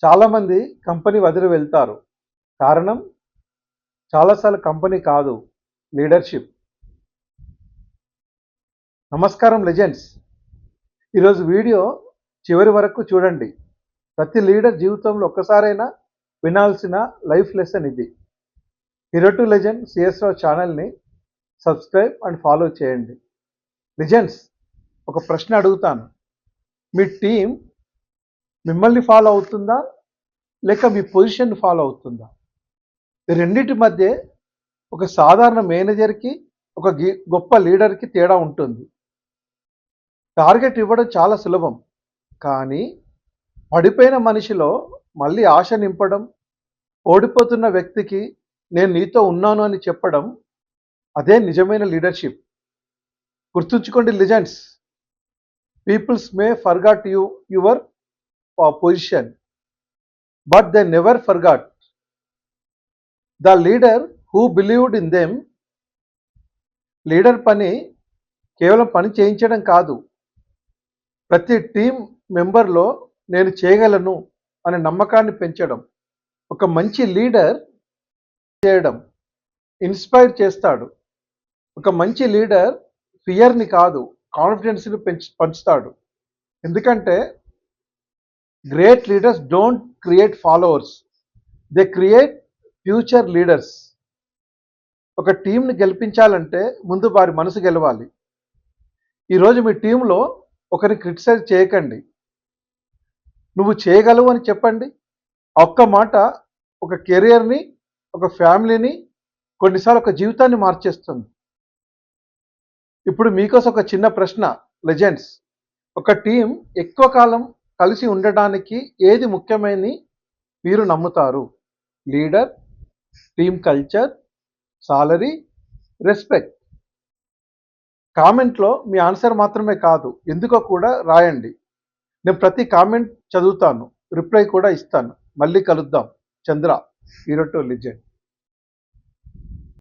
చాలామంది కంపెనీ వదిలి వెళ్తారు. కారణం చాలాసార్లు కంపెనీ కాదు, లీడర్‌షిప్. నమస్కారం లెజెండ్స్. ఈరోజు వీడియో చివరి వరకు చూడండి. ప్రతి లీడర్ జీవితంలో ఒక్కసారైనా వినాల్సిన లైఫ్ లెసన్ ఇది. హీరో టు లెజెండ్ సిఎస్ రావు ఛానల్‌ని సబ్స్క్రైబ్ అండ్ ఫాలో చేయండి. లెజెండ్స్, ఒక ప్రశ్న అడుగుతాను. మీ టీం మిమ్మల్ని ఫాలో అవుతుందా? లేక మీ పొజిషన్‌ని ఫాలో అవుతుందా? ఈ రెండిటి మధ్య ఒక సాధారణ మేనేజర్‌కి, ఒక గొప్ప లీడర్‌కి తేడా ఉంటుంది. టార్గెట్ ఇవ్వడం చాలా సులభం. కానీ పడిపోయిన మనిషిలో మళ్ళీ ఆశ నింపడం, ఓడిపోతున్న వ్యక్తికి నేను నీతో ఉన్నాను అని చెప్పడం, అదే నిజమైన లీడర్‌షిప్. గుర్తుంచుకోండి legends. Peoples may forgot your position, but they never forgot the leader who believed in them. Leader పని కేవలం పని చేయించడం కాదు, ప్రతి టీం మెంబర్లో నేను చేయగలను అనే నమ్మకాన్ని పెంచడం. ఒక మంచి లీడర్ చేయడం ఇన్స్పైర్ చేస్తాడు. ఒక మంచి లీడర్ ఫియర్ని కాదు, కాన్ఫిడెన్స్ని పంచుతాడు. ఎందుకంటే great leaders don't create followers, they create future leaders. ఒక టీంని గెలిపించాలంటే ముందు వారి మనసు గెలవాలి. ఈరోజు మీ టీంలో ఒకరిని క్రిటిసైజ్ చేయకండి, నువ్వు చేయగలవు అని చెప్పండి. ఒక్క మాట ఒక కెరియర్ని, ఒక ఫ్యామిలీని, కొన్నిసార్లు ఒక జీవితాన్ని మార్చేస్తుంది. ఇప్పుడు మీకోసం ఒక చిన్న ప్రశ్న లెజెండ్స్. ఒక టీం ఎక్కువ కాలం కలిసి ఉండడానికి ఏది ముఖ్యమైనది మీరు నమ్ముతారు? Leader, team culture, salary, respect? కామెంట్లో మీ ఆన్సర్ మాత్రమే కాదు, ఎందుకో కూడా రాయండి. నేను ప్రతి కామెంట్ చదువుతాను, రిప్లై కూడా ఇస్తాను. మళ్ళీ కలుద్దాం. చంద్ర, హీరో టు లెజెండ్.